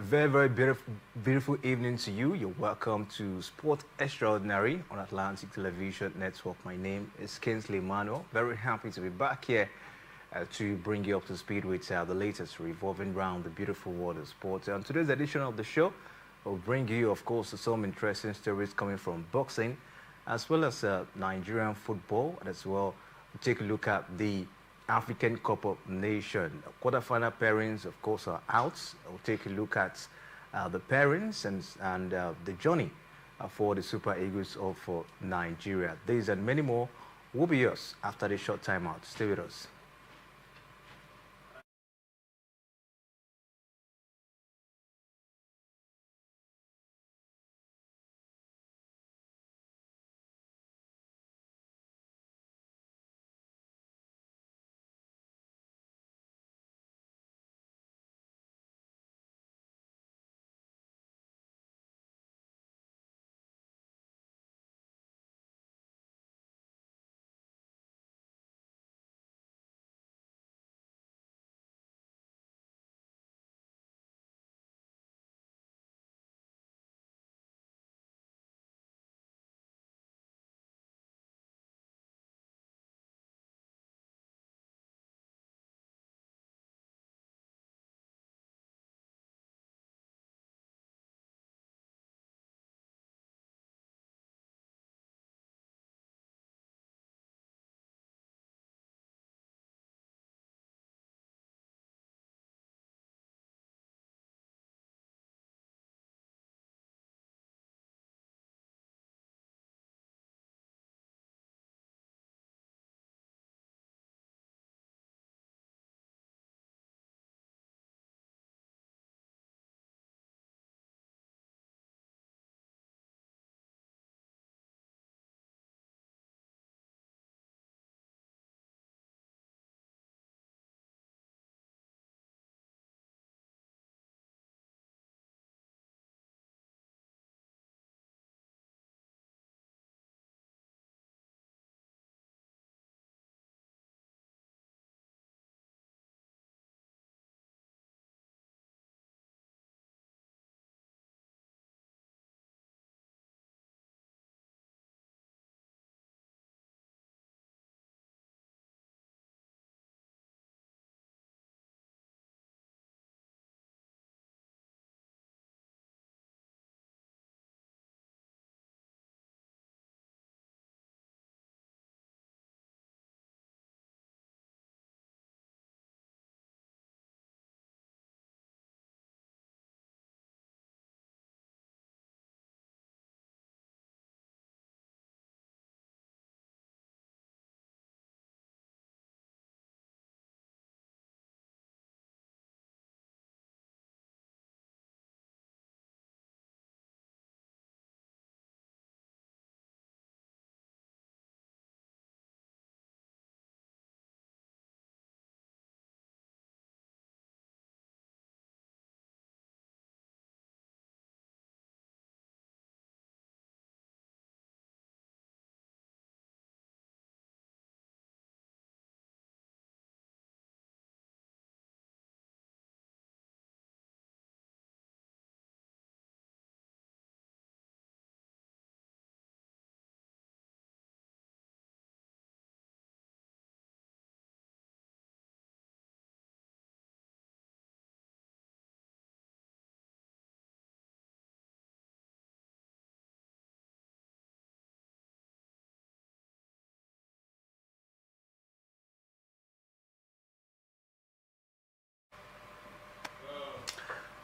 Very beautiful evening to you. You're welcome to Sport Extraordinary on Atlantic Television Network. My name is Kingsley Manuel. Very happy to be back here to bring you up to speed with the latest revolving around the beautiful world of sports. And today's edition of the show will bring you, of course, some interesting stories coming from boxing, as well as Nigerian football, and as well take a look at the African Cup of Nations. Quarterfinal pairings, of course, are out. We'll take a look at the pairings and the journey for the Super Eagles of Nigeria. These and many more will be yours after this short time out. Stay with us.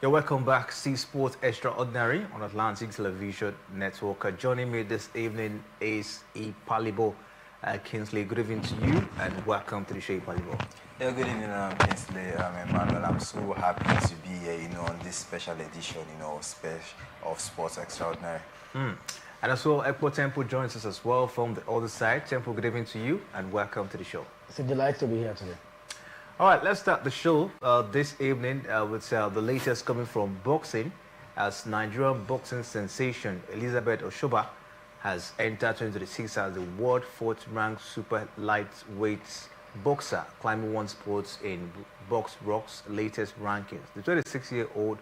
You're welcome back. See Sport Extraordinary on Atlantic Television Network. Joining me this evening is Ipalibo Kingsley. Good evening to you and welcome to the show, Ipalibo. Yeah, good evening, Kingsley. Emmanuel. I'm so happy to be here, on this special edition, of Sports Extraordinary. And also, Ekpo Temple joins us as well from the other side. Temple, good evening to you and welcome to the show. It's a delight to be here today. All right, let's start the show this evening with the latest coming from boxing, as Nigerian boxing sensation Elizabeth Oshoba has entered 2026 as the world fourth-ranked super lightweight boxer, climbing one spot in Box Rock's latest rankings. The 26-year-old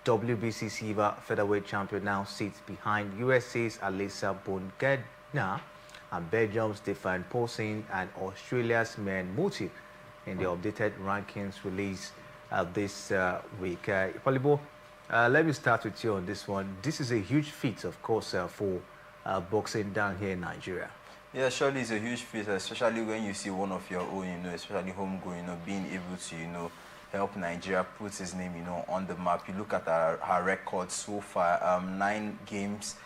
WBC silver featherweight champion now sits behind USA's Alyssa Bongena and Belgium's Stefan Poulsen and Australia's Men Motive in the updated rankings released this week. Ipalibo, let me start with you on this one. This is a huge feat, of course, for boxing down here in Nigeria. Yeah, surely it's a huge feat, especially when you see one of your own, especially homegrown, being able to, help Nigeria put his name, on the map. You look at her record so far, 9 games,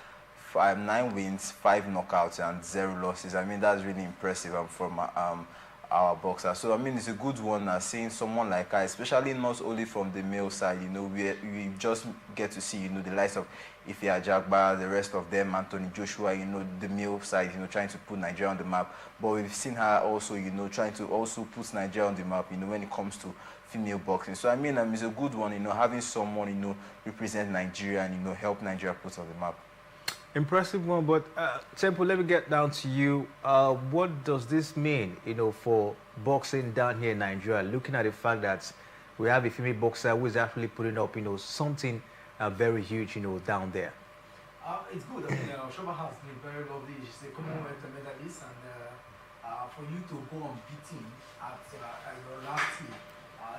9 wins, 5 knockouts, and 0 losses. I mean, that's really impressive from our boxer. So, I mean, it's a good one seeing someone like her, especially not only from the male side, we just get to see, the likes of Ife Ajagba, the rest of them, Anthony Joshua, the male side, trying to put Nigeria on the map. But we've seen her also, trying to also put Nigeria on the map, when it comes to female boxing. So, I mean, it's a good one, having someone, represent Nigeria and, help Nigeria put on the map. Impressive one, but Temple, let me get down to you. What does this mean, for boxing down here in Nigeria? Looking at the fact that we have a female boxer who is actually putting up, something very huge, down there. It's good. I mean, Shoba has been very lovely. She's a Commonwealth medalist, and for you to go unbeaten at last year,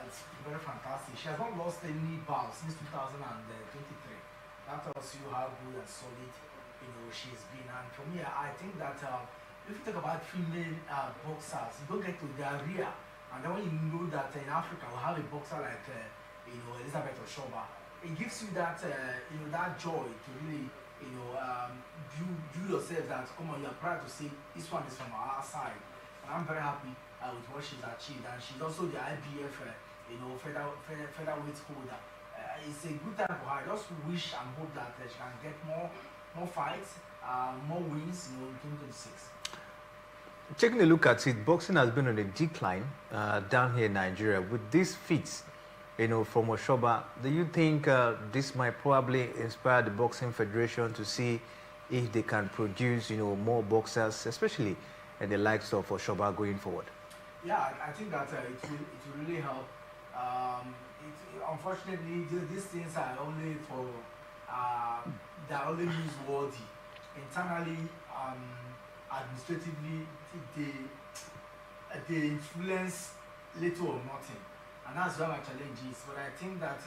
it's very fantastic. She has not lost any bout since 2023. That tells you how good and solid she's been. And for me, I think that if you talk about female boxers, you don't get to their rear. And then when you know that in Africa we have a boxer like Elizabeth Oshoba, it gives you that that joy to really view yourself that come on, you're proud to say this one is from our side. And I'm very happy with what she's achieved. And she's also the IBF featherweight holder. It's a good time for her. I just wish and hope that she can get more fights, more wins, in 2026. Taking a look at it, boxing has been on a decline down here in Nigeria. With these feats, from Oshoba, do you think this might probably inspire the Boxing Federation to see if they can produce, more boxers, especially in the likes of Oshoba going forward? Yeah, I think that it will really help. Unfortunately, these things are only for they're only newsworthy. Internally, administratively, they influence little or nothing, and that's where my challenge is. But I think that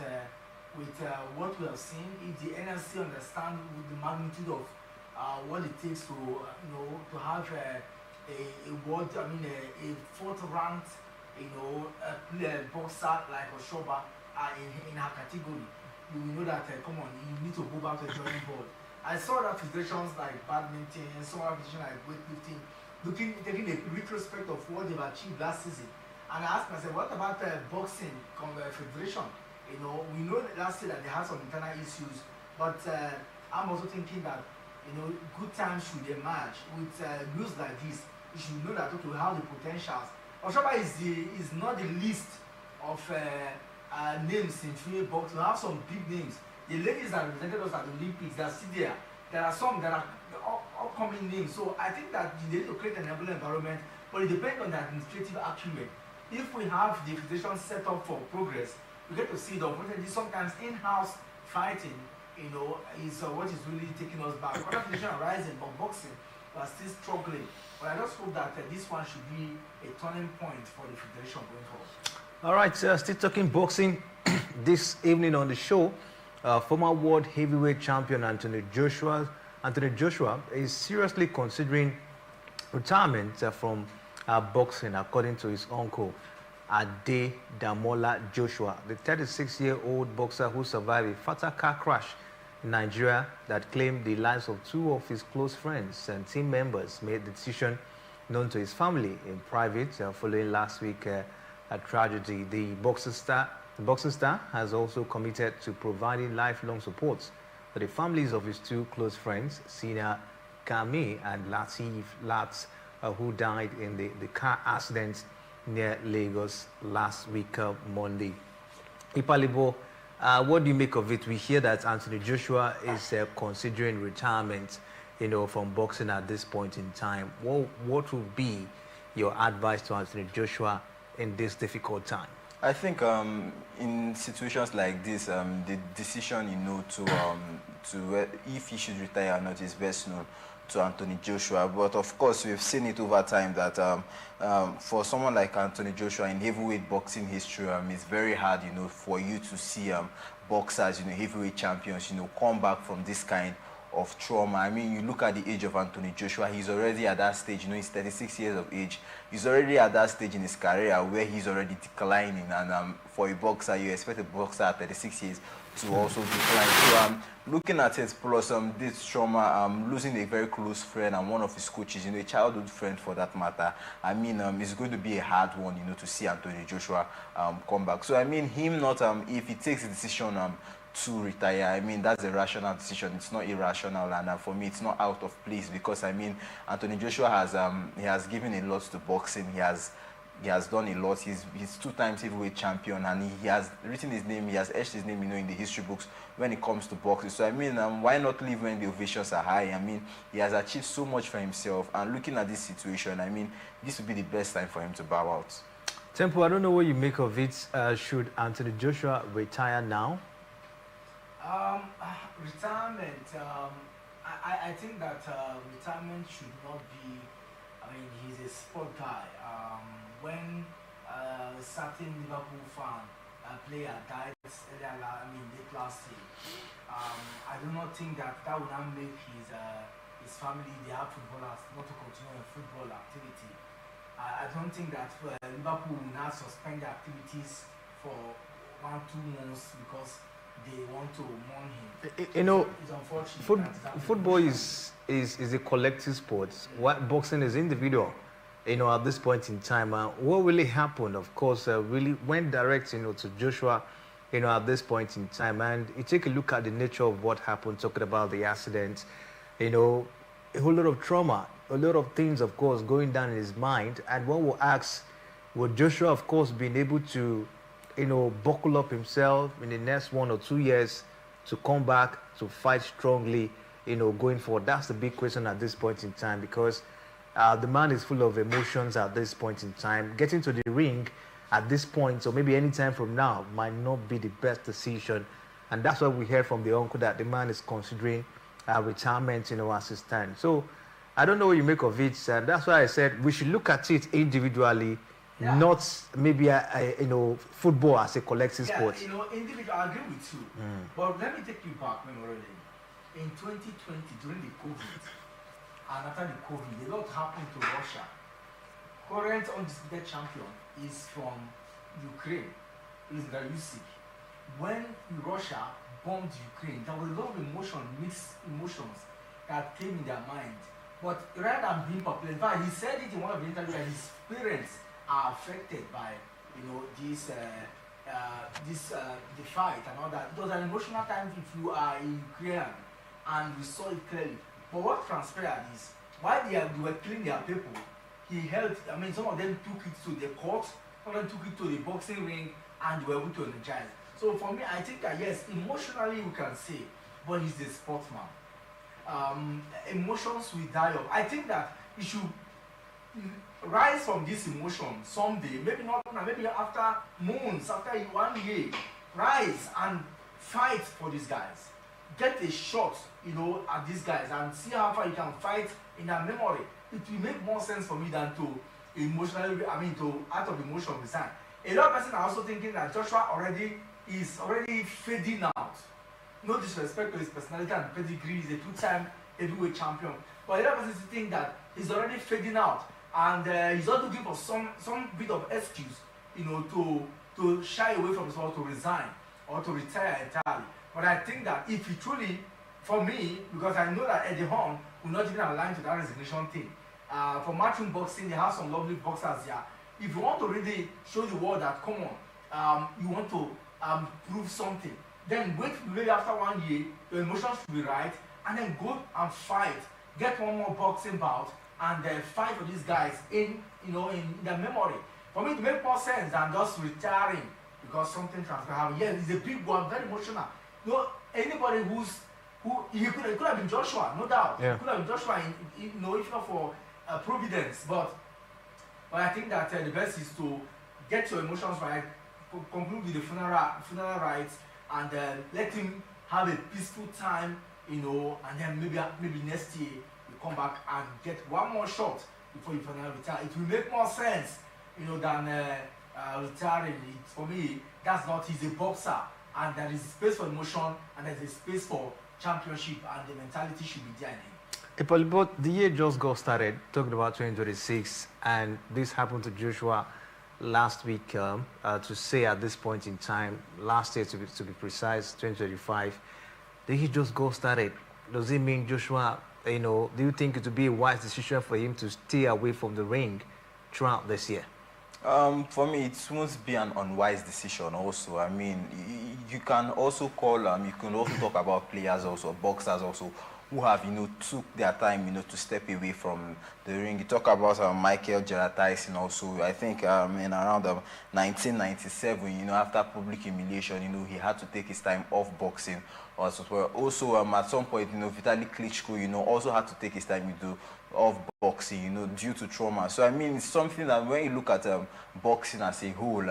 with what we have seen, if the NLC understand with the magnitude of what it takes to to have a world, a 4th ranked boxer like Oshoba in her category, you will know that come on, you need to go back to the drawing board. I saw that federations like badminton and some other federations like weightlifting taking a retrospect of what they've achieved last season, and I asked myself, what about boxing federation? We know that last year that they had some internal issues, but I'm also thinking that good times should emerge with news like this. You should know that okay, we have the potentials. Oshoba is not the least of names in female boxing. We have some big names. The ladies that represented us at the Olympics, they are still there. There are some that are upcoming names. So I think that they need to create an environment, but it depends on the administrative acumen. If we have the federation set up for progress, we get to see it. Unfortunately, sometimes in-house fighting, is what is really taking us back. Other federations are rising, but boxing, we are still struggling. But I just hope that this one should be a turning point for the federation going forward. All right, still talking boxing. This evening on the show, former world heavyweight champion Anthony Joshua is seriously considering retirement from boxing, according to his uncle, Ade Damola Joshua, the 36-year-old boxer who survived a fatal car crash in Nigeria that claimed the lives of 2 of his close friends and team members, made the decision known to his family in private following last week a tragedy. The boxing star has also committed to providing lifelong support for the families of his 2 close friends, Sina Kami and Latif Lats, who died in the car accident near Lagos last week, Monday. Ipalibo, what do you make of it? We hear that Anthony Joshua is considering retirement, from boxing at this point in time. What would be your advice to Anthony Joshua in this difficult time? I think in situations like this, the decision, if he should retire or not is best known to Anthony Joshua. But of course, we've seen it over time that for someone like Anthony Joshua in heavyweight boxing history, it's very hard, for you to see boxers, heavyweight champions, come back from this kind of trauma. I mean, you look at the age of Anthony Joshua, he's already at that stage, he's 36 years of age. He's already at that stage in his career where he's already declining. And for a boxer, you expect a boxer at 36 years to also decline. So looking at it, plus this trauma, losing a very close friend and one of his coaches, a childhood friend for that matter. I mean, it's going to be a hard one, to see Anthony Joshua come back. So I mean, him not, if he takes a decision to retire, I mean, that's a rational decision. It's not irrational, and for me, it's not out of place because I mean, Anthony Joshua has he has given a lot to boxing. He has done a lot. He's 2 times heavyweight champion, and he has written his name. He has etched his name, in the history books when it comes to boxing. So I mean, why not leave when the ovations are high? I mean, he has achieved so much for himself, and looking at this situation, I mean, this would be the best time for him to bow out. Temple, I don't know what you make of it. Should Anthony Joshua retire now? Retirement, I think that retirement should not be, I mean, he's a sport guy. When a certain Liverpool fan, player died earlier, late last year, I do not think that would not make his family, the footballers, not to continue a football activity. I don't think that Liverpool will not suspend the activities for 1-2 months because they want to mourn him. It's unfortunate. Football is a collective sport. What boxing is individual. At this point in time, what really happened, of course, really went direct, to Joshua, at this point in time. And you take a look at the nature of what happened, talking about the accident, a whole lot of trauma, a lot of things, of course, going down in his mind. And one will ask, would Joshua, of course, been able to buckle up himself in the next 1 or 2 years to come back to fight strongly, going forward? That's the big question at this point in time, because the man is full of emotions at this point in time. Getting to the ring at this point, or maybe any time from now, might not be the best decision. And that's what we heard from the uncle, that the man is considering retirement, as it stands. So I don't know what you make of it. And that's why I said we should look at it individually. Yeah. Not maybe football as a collective sport. Individual. I agree with you. But let me take you back already. In 2020, during the COVID, and after the COVID, a lot happened to Russia. Current undisputed champion is from Ukraine. Is Usyk. When Russia bombed Ukraine, there was a lot of mixed emotions that came in their mind. But rather than being popular, in fact, he said it in one of the interviews that his parents are affected by the fight and all that. It was an emotional time if you are in Ukraine, and we saw it clearly. But what transpired is, while they were killing their people, he helped. I mean, some of them took it to the court, some of them took it to the boxing ring, and they were able to energize. So for me, I think that yes, emotionally we can say, but he's a sportsman. Emotions will die off. I think that he should rise from this emotion someday, maybe not now, maybe after months, after 1 year, rise and fight for these guys. Get a shot, at these guys and see how far you can fight in their memory. It will make more sense for me than to out of emotion resign. A lot of people are also thinking that Joshua is already fading out. No disrespect to his personality and pedigree, he's a 2-time heavyweight champion. But a lot of people think that he's already fading out. And he's not looking for some bit of excuse, to shy away from sport, to resign or to retire entirely. But I think that if he truly, for me, because I know that Eddie Horn will not even align to that resignation thing. For matchroom boxing, they have some lovely boxers here. If you want to really show the world that, come on, you want to prove something, then wait maybe after 1 year, your emotions should be right, and then go and fight. Get one more boxing bout, and fight for these guys in their memory. For me, to make more sense than just retiring because something transpired. Yeah, it's a big one, very emotional. Anybody who he could have been Joshua, no doubt. Yeah. He could have been Joshua, if not for Providence. But I think that the best is to get your emotions right, conclude with the funeral rites, and let him have a peaceful time, you know, and then maybe next year you come back and get one more shot before you finally retire. It will make more sense, you know, than retiring. For me, that's not. He's a boxer, and there is space for emotion, and there's a space for championship, and the mentality should be there in him. But the year just got started, talking about 2026, and this happened to Joshua last week, to say at this point in time, last year to be precise, 2025, the year just got started. Does it mean Joshua, you know, do you think it would be a wise decision for him to stay away from the ring throughout this year? For me, it won't be an unwise decision also. I mean, you can also call, you can also talk about players also, boxers also, who have, you know, took their time, you know, to step away from the ring. You talk about Michael Gerard Tyson also. I think in around 1997, you know, after public humiliation, you know, he had to take his time off boxing. Also, at some point, you know, Vitaly Klitschko, you know, also had to take his time, you know, off boxing, you know, due to trauma. So I mean, it's something that when you look at boxing as a whole,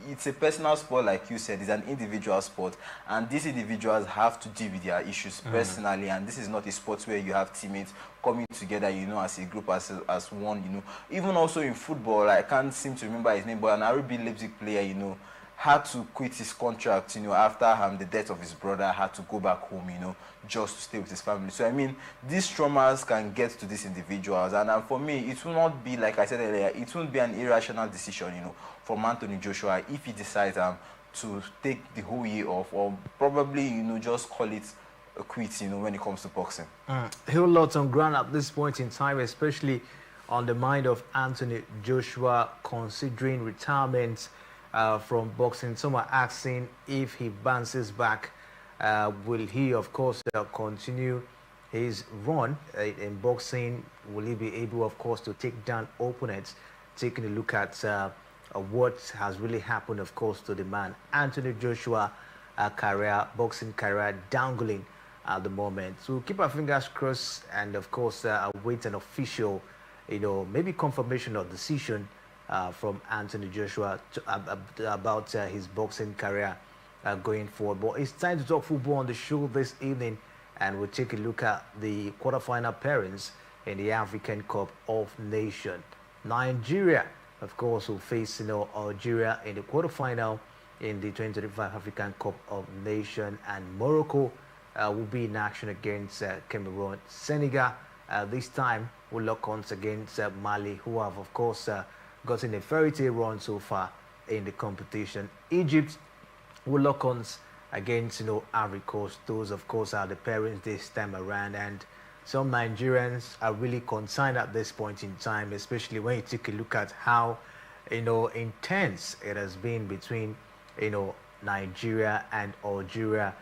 it's a personal sport, like you said. It's an individual sport, and these individuals have to deal with their issues personally. And this is not a sport where you have teammates coming together, you know, as a group, as one, you know. Even also in football, I can't seem to remember his name, but an RB Leipzig player, you know, had to quit his contract, you know, after the death of his brother, had to go back home, you know, just to stay with his family. So I mean, these traumas can get to these individuals, and for me, it will not be, like I said earlier, it won't be an irrational decision, you know, from Anthony Joshua if he decides to take the whole year off, or probably, you know, just call it a quit, you know, when it comes to boxing. A whole lot on ground at this point in time, especially on the mind of Anthony Joshua, considering retirement from boxing. Some are asking if he bounces back, will he, of course, continue his run in boxing? Will he be able, of course, to take down opponents? Taking a look at what has really happened, of course, to the man Anthony Joshua boxing career dangling at the moment. So keep our fingers crossed, and of course await an official, you know, maybe confirmation or decision from Anthony Joshua about his boxing career going forward. But it's time to talk football on the show this evening, and we'll take a look at the quarterfinal pairings in the African Cup of Nations. Nigeria, of course, will face, you know, Algeria in the quarterfinal in the 2025 African Cup of Nations, and Morocco will be in action against Cameroon. Senegal this time will lock on against Mali, who have, of course, gotten a fairy tale run so far in the competition. Egypt will lock on against, you know, Ivory Coast. Those, of course, are the pairings this time around, and some Nigerians are really concerned at this point in time, especially when you take a look at how, you know, intense it has been between, you know, Nigeria and Algeria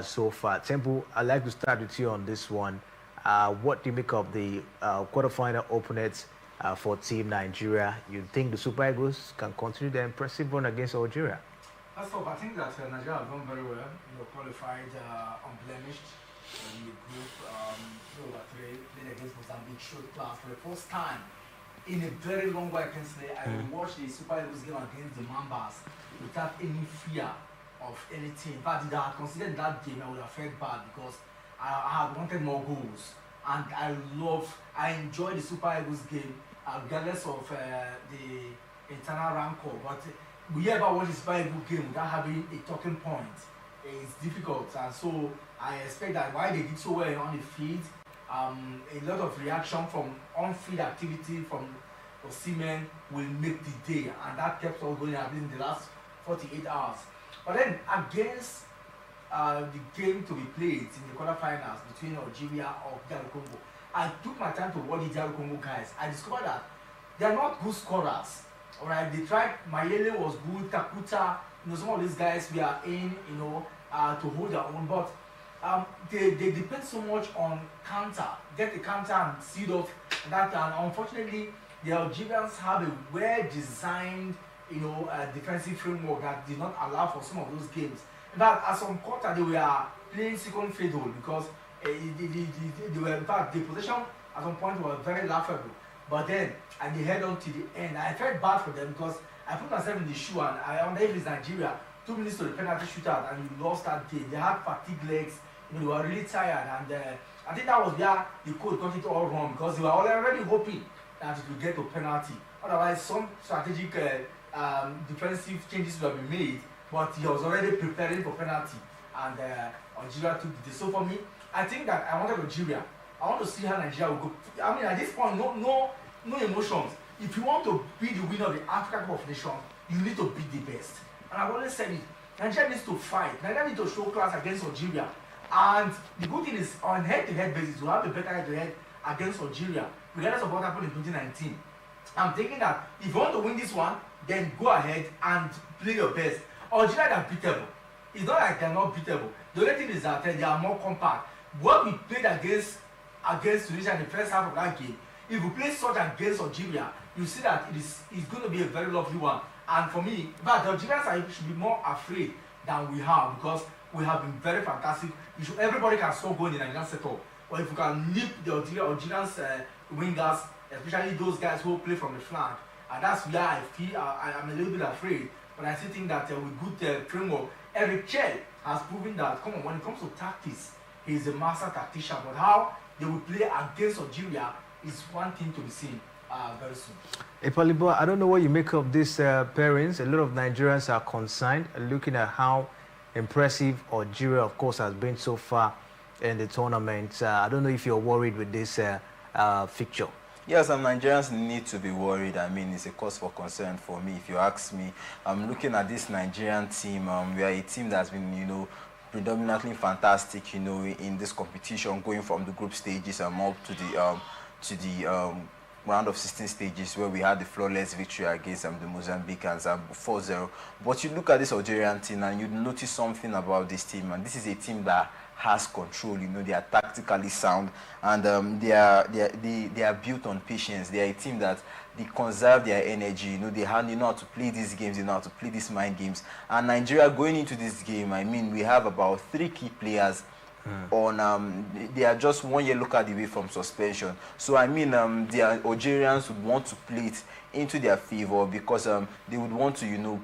so far. Temple, I'd like to start with you on this one. What do you make of the quarterfinal opponents for Team Nigeria? You think the Super Eagles can continue their impressive run against Algeria? First of all, I think that Nigeria have done very well. You know, qualified unblemished in the group. 3-3, played against Mozambique, showed class for the first time in a very long while. I can say I watched the Super Eagles game against the Mambas without any fear of anything. But if I had considered that game, I would have felt bad because I had wanted more goals. And I enjoyed the Super Eagles game regardless of the internal rancor. But we ever watch the Super Eagles game without having a talking point, it's difficult. And so I expect that while they did so well on the field, a lot of reaction from on-field activity from Osimhen will make the day, and that kept on going at least in the last 48 hours. But then against the game to be played in the quarterfinals between Algeria or DR Congo, I took my time to watch the DR Congo guys. I discovered that they are not good scorers. Alright, they tried. Mayele was good. Takuta, you know, some of these guys we are in, you know, to hold their own, but they depend so much on counter, get the counter and seed off that. And unfortunately, the Algerians have a well-designed, you know, defensive framework that did not allow for some of those games. In fact, at some quarter they were playing second fiddle because they were, in fact, the possession at some point was very laughable. But then, and they head on to the end. I felt bad for them because I put myself in the shoe and I wonder if it's Nigeria, 2 minutes to the penalty shootout and you lost that game. They had fatigue legs, you know, they were really tired. And I think that was where the coach got it all wrong because they were already hoping that it would get to penalty. Otherwise, some strategic defensive changes would have been made, but he was already preparing for penalty. And Algeria took the day. So for me, I think that I wanted Algeria. I want to see how Nigeria will go. I mean, at this point, no emotions. If you want to be the winner of the African Cup of Nations, you need to be the best. And I've always said it. Nigeria needs to fight. Nigeria needs to show class against Algeria. And the good thing is, on head-to-head basis, we'll have a better head-to-head against Algeria, regardless of what happened in 2019. I'm thinking that if you want to win this one, then go ahead and play your best. Algeria are beatable. It's not like they're not beatable. The only thing is that they are more compact. What we played against Tunisia in the first half of that game, if we play such against Algeria, you see that it's going to be a very lovely one. And for me, but the Algerians should be more afraid than we have because we have been very fantastic. Everybody can score goal in the Nigerian setup. But if we can nip the Algerians wingers, especially those guys who play from the flank, and that's where I feel I'm a little bit afraid. But I still think that with good framework, Eric Chell has proven that, come on, when it comes to tactics, he's a master tactician. But how they will play against Algeria is one thing to be seen very soon. Epalibo, I don't know what you make of these pairings. A lot of Nigerians are concerned looking at how impressive Algeria, of course, has been so far in the tournament. I don't know if you're worried with this fixture. Yes, Nigerians need to be worried. I mean, it's a cause for concern for me. If you ask me, I'm looking at this Nigerian team. We are a team that's been, you know, predominantly fantastic, you know, in this competition, going from the group stages up to the round of 16 stages where we had the flawless victory against the Mozambicans 4-0. But you look at this Algerian team and you notice something about this team, and this is a team that has control. You know, they are tactically sound, and they are built on patience. They are a team that they conserve their energy. You know, they know how to play these games. They know how to play these mind games. And Nigeria going into this game, I mean, we have about 3 key players. They are just 1 yellow card away from suspension. So I mean, the Algerians would want to play it into their favor because they would want to, you know,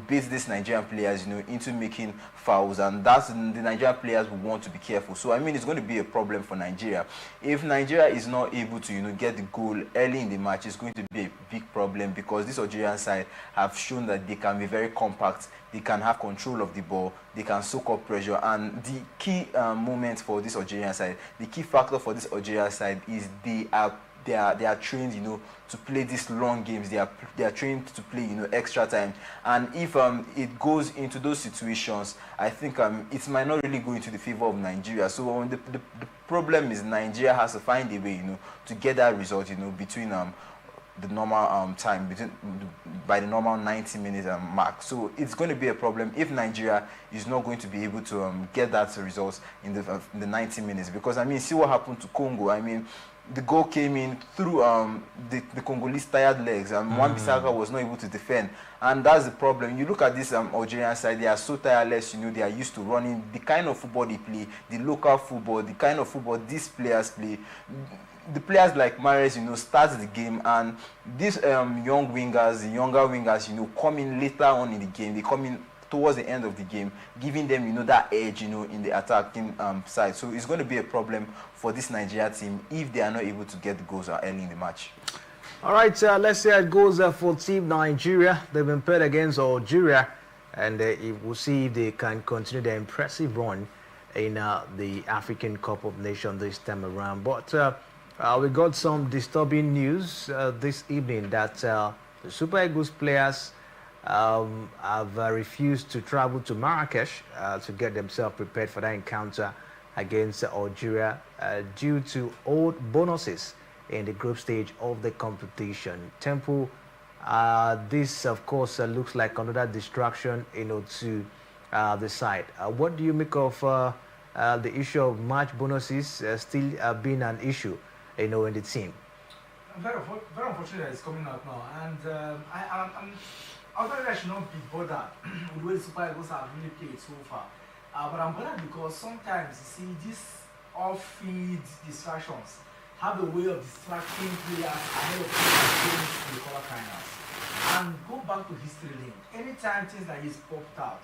base these Nigerian players, you know, into making fouls, and that's the Nigerian players will want to be careful. So I mean, it's going to be a problem for Nigeria. If Nigeria is not able to, you know, get the goal early in the match, it's going to be a big problem because this Algerian side have shown that they can be very compact, they can have control of the ball, they can soak up pressure, and the key moment for this Algerian side, the key factor for this Algerian side is they are trained, you know, to play these long games. They are trained to play, you know, extra time. And if it goes into those situations, I think it might not really go into the favor of Nigeria. So the problem is Nigeria has to find a way, you know, to get that result, you know, between the normal time, by the normal 90 minutes mark. So it's going to be a problem if Nigeria is not going to be able to get that result in the 90 minutes. Because I mean, see what happened to Congo. I mean, the goal came in through the Congolese tired legs, and Wan-Bissaka was not able to defend, and that's the problem. You look at this Algerian side; they are so tireless. You know, they are used to running the kind of football they play, the local football, the kind of football these players play. The players like Mahrez, you know, starts the game, and these younger wingers, you know, come in later on in the game. They come in towards the end of the game, giving them, you know, that edge, you know, in the attacking side. So it's going to be a problem for this Nigeria team if they are not able to get the goals early in the match. All right, let's see how it goes for Team Nigeria. They've been paired against Algeria, and we'll see if they can continue their impressive run in the African Cup of Nations this time around. But we got some disturbing news this evening that the Super Eagles players have refused to travel to Marrakesh to get themselves prepared for that encounter against Algeria due to old bonuses in the group stage of the competition. Temple, this of course looks like another distraction, you know, to the side. What do you make of the issue of match bonuses still being an issue, you know, in the team? Very unfortunate that it's coming out now, and I should not be bothered with the way the Super Eagles have really played so far. But I'm bothered because sometimes, you see, these off-field distractions have a way of distracting players ahead of players going to the quarterfinals. And go back to history lane. Anytime things like this popped out,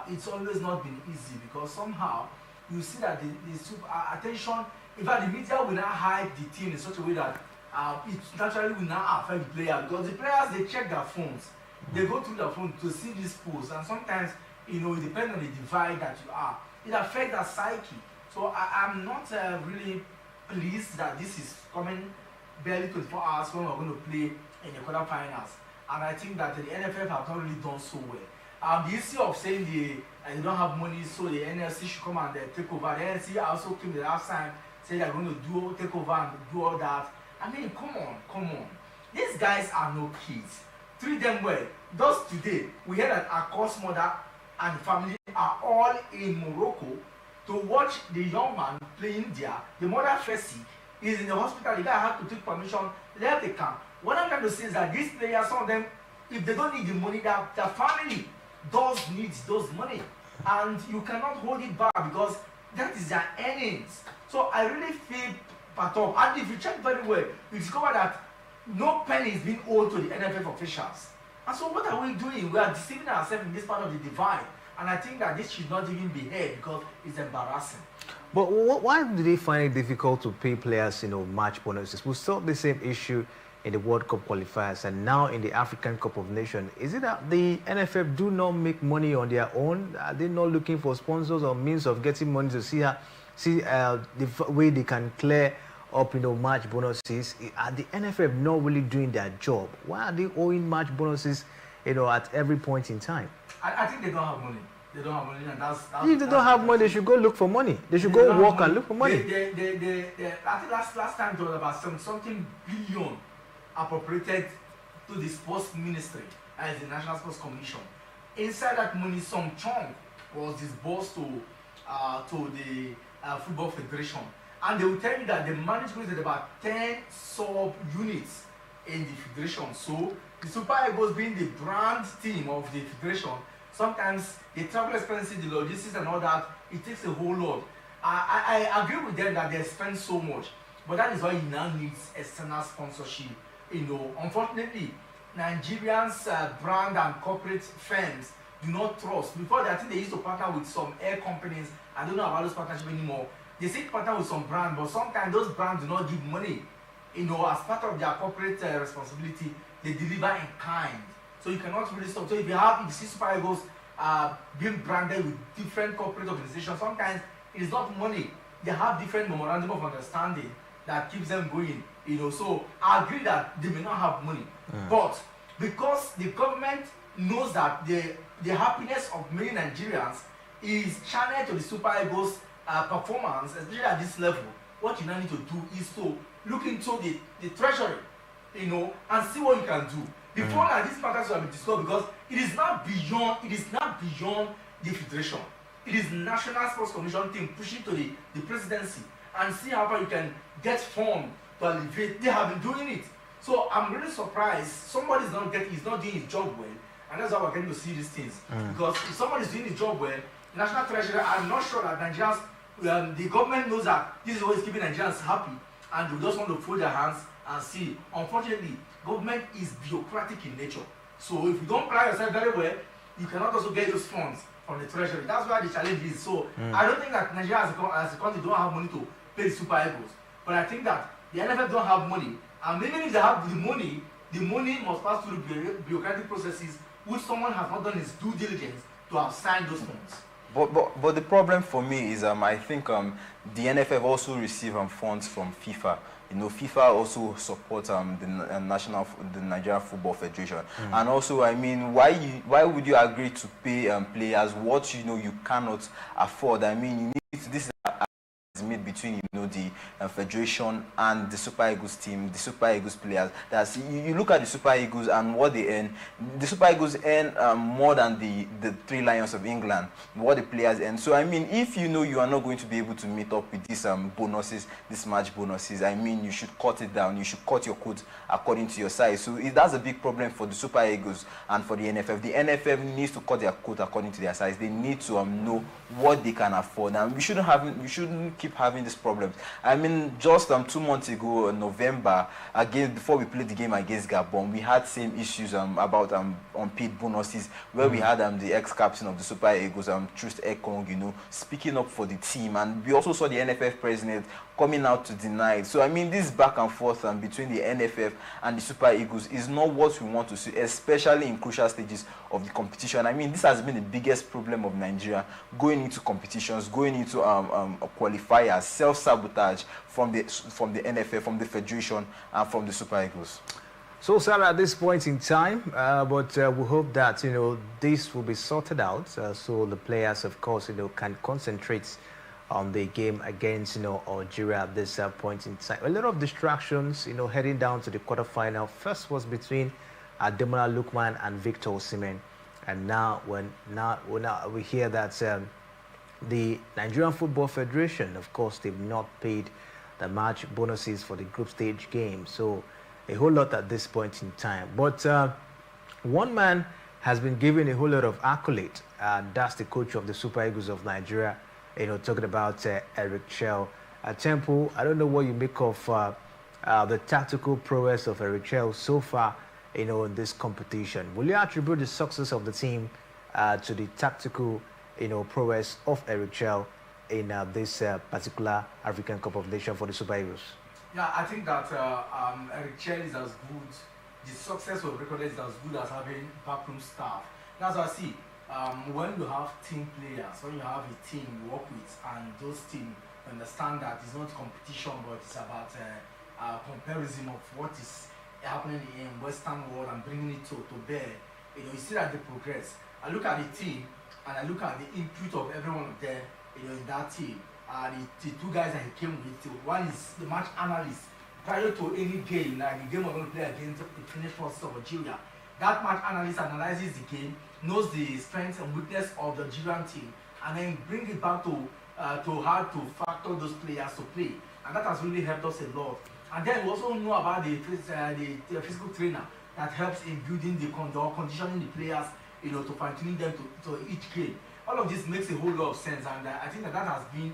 it's always not been easy because somehow you see that the super attention, in fact, the media will now hype the team in such a way that it naturally will now affect the players because the players they check their phones, they go through their phone to see these posts, and sometimes it depends on the divide that you are. It affects their psyche. So I'm not really pleased that this is coming barely 24 hours when we're going to play in the quarterfinals. And I think that the NFF have not really done so well. The issue of saying they don't have money, so the NLC should come and take over. The NLC also came the last time saying they're going to take over and do all that. I mean, come on. These guys are no kids. Treat them well. Just today, we heard that Akos mother and family are all in Morocco to watch the young man playing there. The mother, Fessi, is in the hospital. The guy had to take permission, left the camp. What I'm trying to say is that these players, some of them, if they don't need the money, their family does need those money. And you cannot hold it back because that is their earnings. So I really feel part of. And if you check very well, you discover that no penny is being owed to the NFF officials. And so what are we doing? We are deceiving ourselves in this part of the divide. And I think that this should not even be heard because it's embarrassing. But why do they find it difficult to pay players, match bonuses? We saw the same issue in the World Cup qualifiers and now in the African Cup of Nations. Is it that the NFF do not make money on their own? Are they not looking for sponsors or means of getting money to see the way they can clear up, match bonuses? Are the NFF not really doing their job? Why are they owing match bonuses, at every point in time? I think they don't have money. They don't have money, and that's if they don't have money, they should go look for money. They should go work and look for money. I think last time it was about something billion appropriated to the sports ministry as the National Sports Commission. Inside that money, some chunk was disbursed to the Football Federation, and they will tell you that the management is about 10 sub units in the federation. So the Super Eagles being the brand team of the federation, sometimes the travel expenses, the logistics and all that, it takes a whole lot. I agree with them that they spend so much, but that is why it now needs external sponsorship. Unfortunately, Nigerians brand and corporate firms do not trust. Before, I think they used to partner with some air companies. I don't know about those partnerships anymore. They say partner with some brand, but sometimes those brands do not give money. As part of their corporate responsibility, they deliver in kind. So you cannot really stop. So if you see Super Eagles being branded with different corporate organizations, sometimes it is not money. They have different memorandum of understanding that keeps them going. So I agree that they may not have money, but because the government knows that the happiness of many Nigerians is channeled to the Super Eagles performance, especially at this level, what you now need to do is to look into the treasury, and see what you can do. Before now, these matters will be discussed because it is not beyond the federation. It is National Sports Commission team pushing to the presidency and see how far you can get funds to alleviate. They have been doing it. So I'm really surprised somebody is not doing his job well, and that's why we're getting to see these things. Because if somebody is doing his job well, the National Treasury, I'm not sure that Nigerians, the government knows that this is always keeping Nigerians happy, and they just want to fold their hands and see. Unfortunately, government is bureaucratic in nature. So if you don't plan yourself very well, you cannot also get those funds from the treasury. That's why the challenge is. So I don't think that Nigeria as a country don't have money to pay the Super Eagles. But I think that the NFF don't have money. And even if they have the money must pass through bureaucratic processes which someone has not done his due diligence to have signed those funds. But the problem for me is I think the NFF also receive funds from FIFA. FIFA also supports the Nigerian Football Federation, and also I mean, why would you agree to pay players what you cannot afford? I mean, you need this is made between the federation and the Super Eagles team, the Super Eagles players. That's you look at the Super Eagles and what they earn. The Super Eagles earn more than the Three Lions of England, what the players earn. So I mean, if you are not going to be able to meet up with these bonuses, these match bonuses, I mean, you should cut it down. You should cut your coat according to your size. So that's a big problem for the Super Eagles and for the NFF. The NFF needs to cut their coat according to their size. They need to know what they can afford, and we shouldn't keep having this problem problems. I mean, just 2 months ago, November, again, before we played the game against Gabon, we had same issues about unpaid bonuses, where we had the ex-captain of the Super Eagles, Trust Ekong, you know, speaking up for the team. And we also saw the NFF president coming out to deny it. So, I mean, this back and forth between the NFF and the Super Eagles is not what we want to see, especially in crucial stages of the competition. I mean, this has been the biggest problem of Nigeria going into competitions, going into qualifiers, self-sabotage from the NFF, from the Federation, and from the Super Eagles. So sad at this point in time, but we hope that, you know, this will be sorted out, so the players, of course, you know, can concentrate on the game against, you know, Algeria at this point in time. A lot of distractions, you know, heading down to the quarterfinal. First was between Ademola Lookman and Victor Osimhen, and now we hear that the Nigerian Football Federation, of course, they've not paid the match bonuses for the group stage game. So a whole lot at this point in time. But one man has been given a whole lot of accolade. That's the coach of the Super Eagles of Nigeria, you know, talking about Eric Chell. Temple, I don't know what you make of the tactical prowess of Eric Chell so far, you know, in this competition. Will you attribute the success of the team to the tactical, you know, prowess of Eric Chell in this particular African Cup of Nations for the Super Eagles? Yeah, I think that Eric Chell is as good. The success of recorded is as good as having backroom staff. That's what I see. When you have team players, when you have a team you work with, and those teams understand that it's not competition, but it's about comparison of what is happening in Western world and bringing it to bear. You know, you see that they progress. I look at the team and I look at the input of every one of them, you know, in that team. The two guys that he came with, one is the match analyst. Prior to any game, like the game we're going to play against the Finnish forces of Algeria, that match analyst analyzes the game, knows the strengths and weakness of the Algerian team, and then bring it back to how to factor those players to play. And that has really helped us a lot. And then we also know about the physical trainer that helps in building the conditioning the players, you know, to fine-tuning them to each game. All of this makes a whole lot of sense, and I think that has been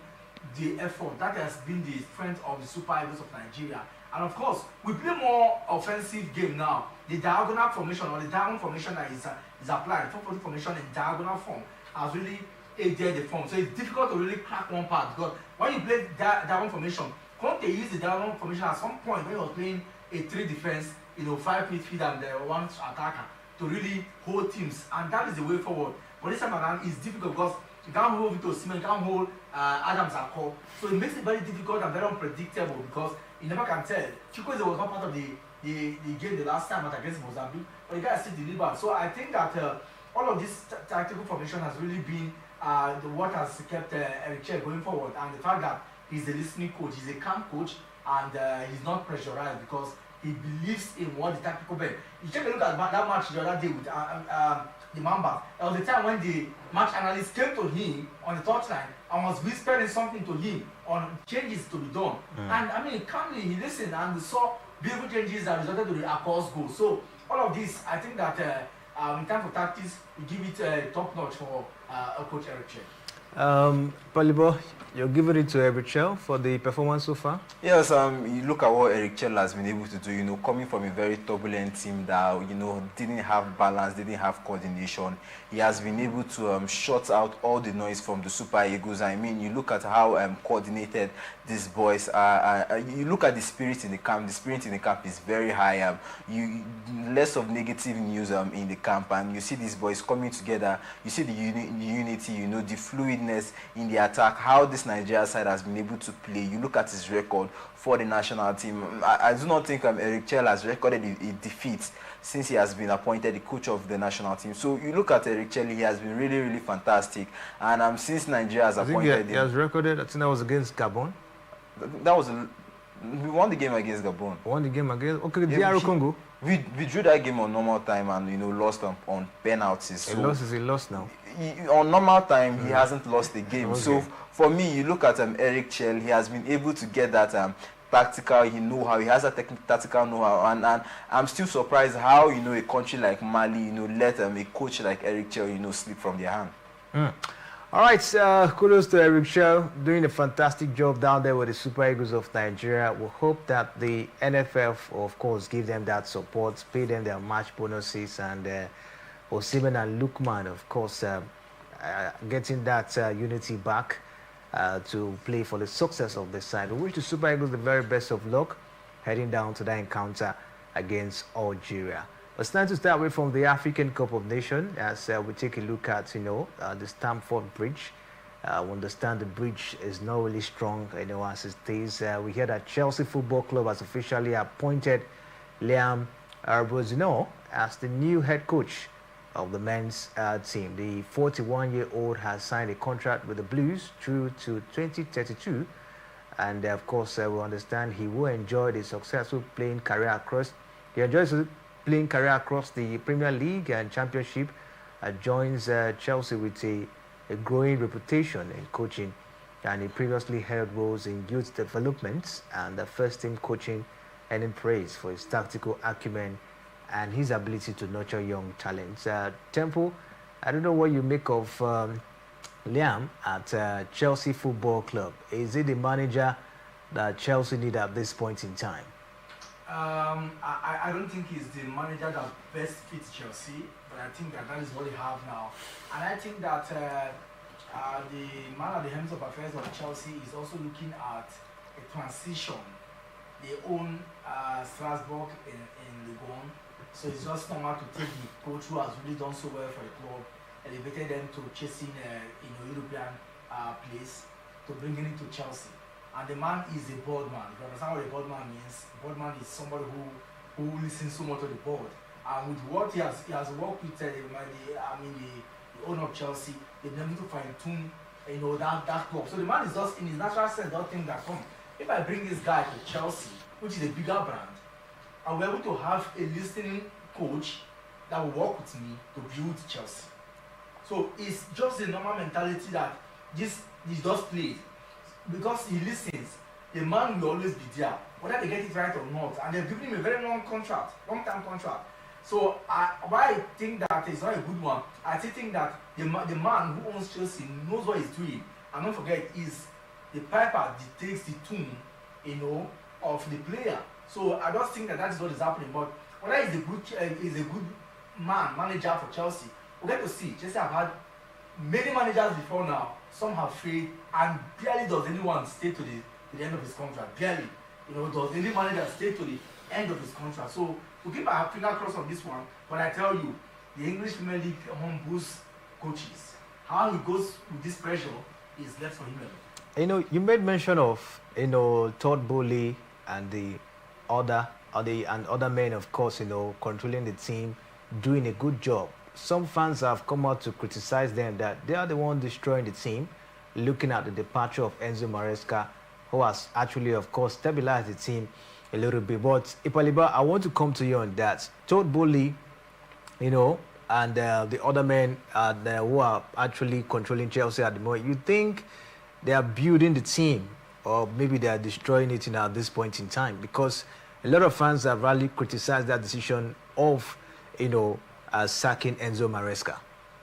the effort, that has been the strength of the Super Eagles of Nigeria. And of course, we play more offensive game now. The diagonal formation or the diamond formation that is applied, 4-4 formation in diagonal form, has really aided the form. So it's difficult to really crack one part, because when you play diamond formation, Conte used the diamond formation at some point when he was playing a 3 defense, you know, 5 midfield and 1 attacker to really hold teams, and that is the way forward. But this time around, it's difficult because you can't hold Victor Osimhen, you can't hold Adams Akol. So it makes it very difficult and very unpredictable, because you never can tell. Chukwueze was not part of the game the last time against Mozambique, but the guy still delivered. So I think that all of this tactical formation has really been what has kept Eric Chell going forward, and the fact that he's a listening coach, he's a calm coach, and he's not pressurized because he believes in what the tactical bend. You take a look at that match the other day with the Mamba. There was a time when the match analyst came to him on the touchline and was whispering something to him on changes to be done. And I mean, calmly he listened and saw beautiful changes that resulted to the Akos goal. So all of this, I think that in terms of tactics, we give it top notch for coach Eric Chell. Palibo, you're giving it to Eric Chell for the performance so far? Yes, you look at what Eric Chell has been able to do, you know, coming from a very turbulent team that, you know, didn't have balance, didn't have coordination. He has been able to shut out all the noise from the Super Eagles. I mean, you look at how coordinated these boys are. You look at the spirit in the camp. The spirit in the camp is very high. Less of negative news in the camp, and you see these boys coming together. You see the unity, you know, the fluidness in the attack, how this Nigeria side has been able to play. You look at his record for the national team. I do not think Eric Chell has recorded a defeat since he has been appointed the coach of the national team. So you look at Eric Chell, he has been really, really fantastic. And since Nigeria has appointed him, he has recorded, I think that was against Gabon. That was we won the game against Gabon. Won the game against, okay, DR Congo. We drew that game on normal time and, you know, lost on penalties. So a loss now. On normal time, he hasn't lost the game. Okay. So for me, you look at Eric Chell, he has been able to get that tactical know-how. He has a tactical know-how, and I'm still surprised how, you know, a country like Mali, you know, let a coach like Eric Chell, you know, slip from their hand. All right, kudos to Eric Shaw doing a fantastic job down there with the Super Eagles of Nigeria. We hope that the NFF, of course, give them that support, pay them their match bonuses, and Osimhen and Lukman, of course, getting that unity back to play for the success of the side. We wish the Super Eagles the very best of luck heading down to that encounter against Algeria. It's time to start away from the African Cup of Nations as we take a look at, the Stamford Bridge. We understand the bridge is not really strong, as it stays. We hear that Chelsea Football Club has officially appointed Liam Arbozino as the new head coach of the men's team. The 41-year-old has signed a contract with the Blues through to 2032. And of course, we understand he will enjoy the successful playing career across. He enjoys playing career across the Premier League and Championship, joins Chelsea with a growing reputation in coaching, and he previously held roles in youth development and the first team coaching, earning praise for his tactical acumen and his ability to nurture young talents. Temple, I don't know what you make of Liam at Chelsea Football Club. Is he the manager that Chelsea need at this point in time? I don't think he's the manager that best fits Chelsea, but I think that is what they have now. And I think that the man at the helm of affairs of Chelsea is also looking at a transition. They own Strasbourg in Ligue 1, so it's just normal to take the coach who has really done so well for the club, elevated them to chasing European place, to bring him into Chelsea. And the man is a board man. If you understand what a board man means, a board man is somebody who listens so much to the board. And with what he has worked with the owner of Chelsea, they've been able to fine tune that club. So the man is just in his natural sense don't think that if I bring this guy to Chelsea, which is a bigger brand, and we're able to have a listening coach that will work with me to build Chelsea. So it's just a normal mentality that this just plays. Because he listens, the man will always be there, whether they get it right or not. And they've given him a very long term contract. So why I think that it's not a good one, I still think that the man who owns Chelsea knows what he's doing. And don't forget, is the piper dictates the tune, of the player. So I just think that is what is happening. But whether he's a good manager for Chelsea, we'll get to see. Chelsea have had many managers before now. Some have failed, and barely does anyone stay to the end of his contract. Barely, does any manager stay to the end of his contract? So we'll keep our finger crossed on this one. But I tell you, the English Premier League humbles coaches. How he goes with this pressure is left for him. You made mention of Todd Bowley and the other men, of course, controlling the team, doing a good job. Some fans have come out to criticize them that they are the one destroying the team, looking at the departure of Enzo Maresca, who has actually, of course, stabilized the team a little bit. But Ipaliba, I want to come to you on that. Todd Bowley, and the other men who are actually controlling Chelsea at the moment, you think they are building the team, or maybe they are destroying it at this point in time? Because a lot of fans have really criticized that decision of, sacking Enzo Maresca.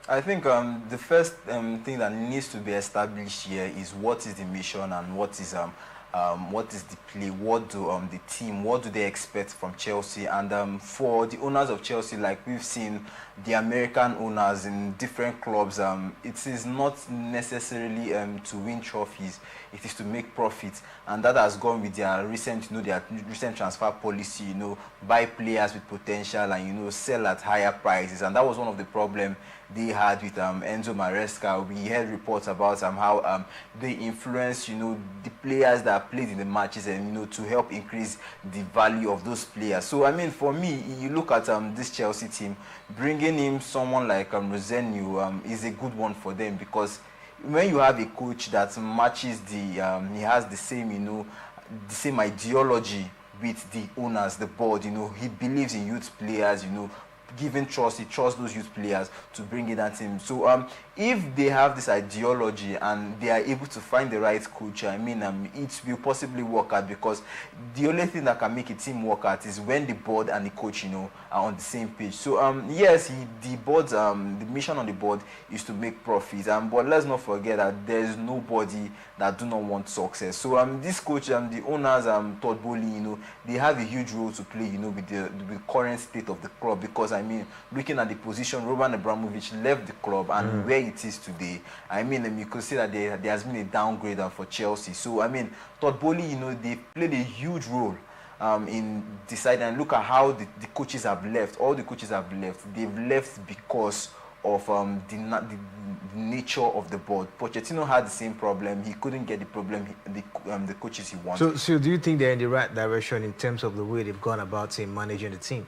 I think the first thing that needs to be established here is what is the mission and what is the play, what do the team, what do they expect from Chelsea? And for the owners of Chelsea, like we've seen the American owners in different clubs, it is not necessarily to win trophies, it is to make profits, and that has gone with their recent transfer policy, buy players with potential and sell at higher prices, and that was one of the problems they had with Enzo Maresca. We heard reports about how they influenced, the players that played in the matches, and to help increase the value of those players. So I mean, for me, you look at this Chelsea team, bringing in someone like Rosenio is a good one for them, because when you have a coach that matches he has the same, the same ideology with the owners, the board, he believes in youth players, given trust. He trusts those youth players to bring in that team. So if they have this ideology and they are able to find the right coach, I mean, it will possibly work out, because the only thing that can make a team work out is when the board and the coach, are on the same page. So yes, the mission on the board is to make profits, but let's not forget that there is nobody that do not want success. So this coach, the owners, Todd Bowley, they have a huge role to play, with the current state of the club, because I mean, looking at the position Roman Abramovich left the club and where it is today, I mean, you could see that there has been a downgrade for Chelsea. So I mean, Todd Bowley, they played a huge role in deciding. And look at how the coaches have left. All the coaches have left. They've left because of the nature of the board. Pochettino had the same problem. He couldn't get the coaches he wanted. So do you think they're in the right direction in terms of the way they've gone about managing the team?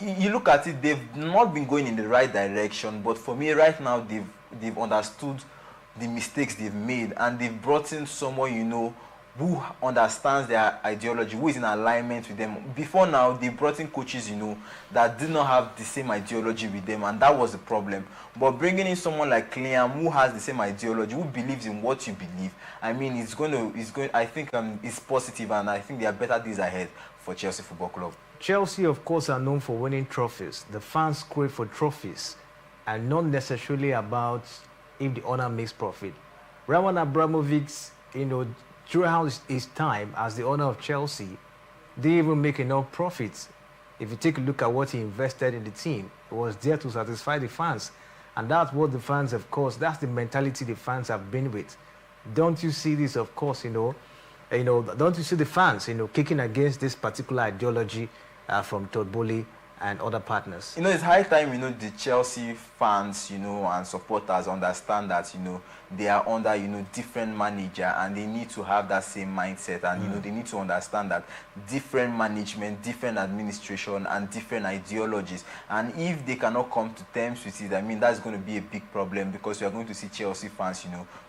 You look at it, they've not been going in the right direction, but for me right now, they've understood the mistakes they've made, and they've brought in someone, who understands their ideology, who is in alignment with them. Before now, they brought in coaches, that did not have the same ideology with them, and that was the problem. But bringing in someone like Liam, who has the same ideology, who believes in what you believe, I mean, I think it's positive, and I think there are better days ahead for Chelsea Football Club. Chelsea, of course, are known for winning trophies. The fans crave for trophies, and not necessarily about if the owner makes profit. Roman Abramovich, throughout his time as the owner of Chelsea, didn't even make enough profits. If you take a look at what he invested in the team, it was there to satisfy the fans. And that's what the fans, of course, that's the mentality the fans have been with. Don't you see this, of course, don't you see the fans, kicking against this particular ideology from Todd Bowley and other partners? It's high time, the Chelsea fans, and supporters understand that, they are under, different manager, and they need to have that same mindset. And, they need to understand that different management, different administration, and different ideologies. And if they cannot come to terms with it, I mean, that's going to be a big problem, because we are going to see Chelsea fans,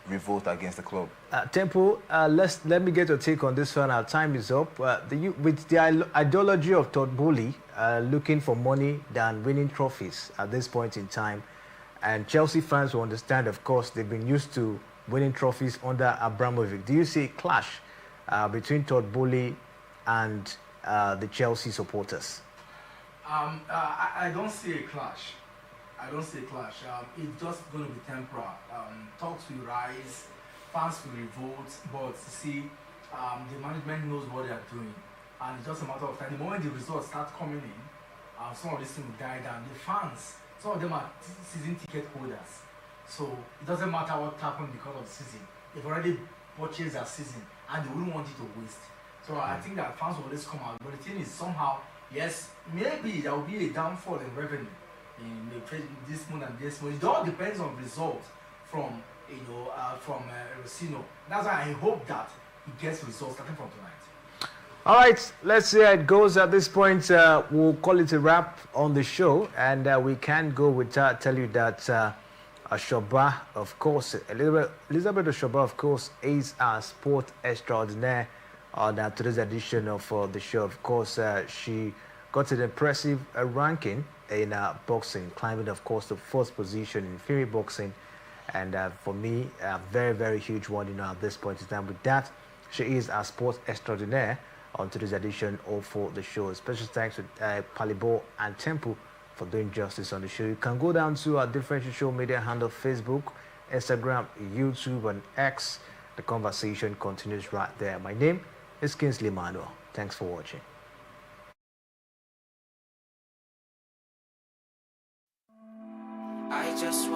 revolt against the club. Tempo, let me get your take on this one. Our time is up. With the ideology of Todd Bowley, looking for money than winning trophies at this point in time, and Chelsea fans will understand, of course, they've been used to winning trophies under Abramovich. Do you see a clash between Todd Bowley and the Chelsea supporters? I don't see a clash. It's just going to be temporal. Talks will rise, fans will revolt, but see, the management knows what they are doing, and it's just a matter of time. The moment the results start coming in, some of this thing will die down. The fans, some of them are season ticket holders, so it doesn't matter what happened because of the season. They've already purchased their season, and they wouldn't want it to waste. So I think that fans will always come out. But the thing is, somehow, yes, maybe there will be a downfall in revenue in this month and this month. It all depends on results from Rosino. That's why I hope that he gets results starting from tonight. All right, let's see how it goes at this point. We'll call it a wrap on the show, and we can't go without tell you that Ashoba, of course, Elizabeth Ashoba, of course, is our sport extraordinaire on today's edition of the show. Of course, she got an impressive ranking in boxing, climbing, of course, the fourth position in female boxing, and for me, a very, very huge one, at this point in time. With that, she is our sport extraordinaire on today's edition of for the show. Special thanks to Palibo and Temple for doing justice on the show. You can go down to our different social media handle: Facebook, Instagram, YouTube, and X. The conversation continues right there. My name is Kingsley Manuel. Thanks for watching. I just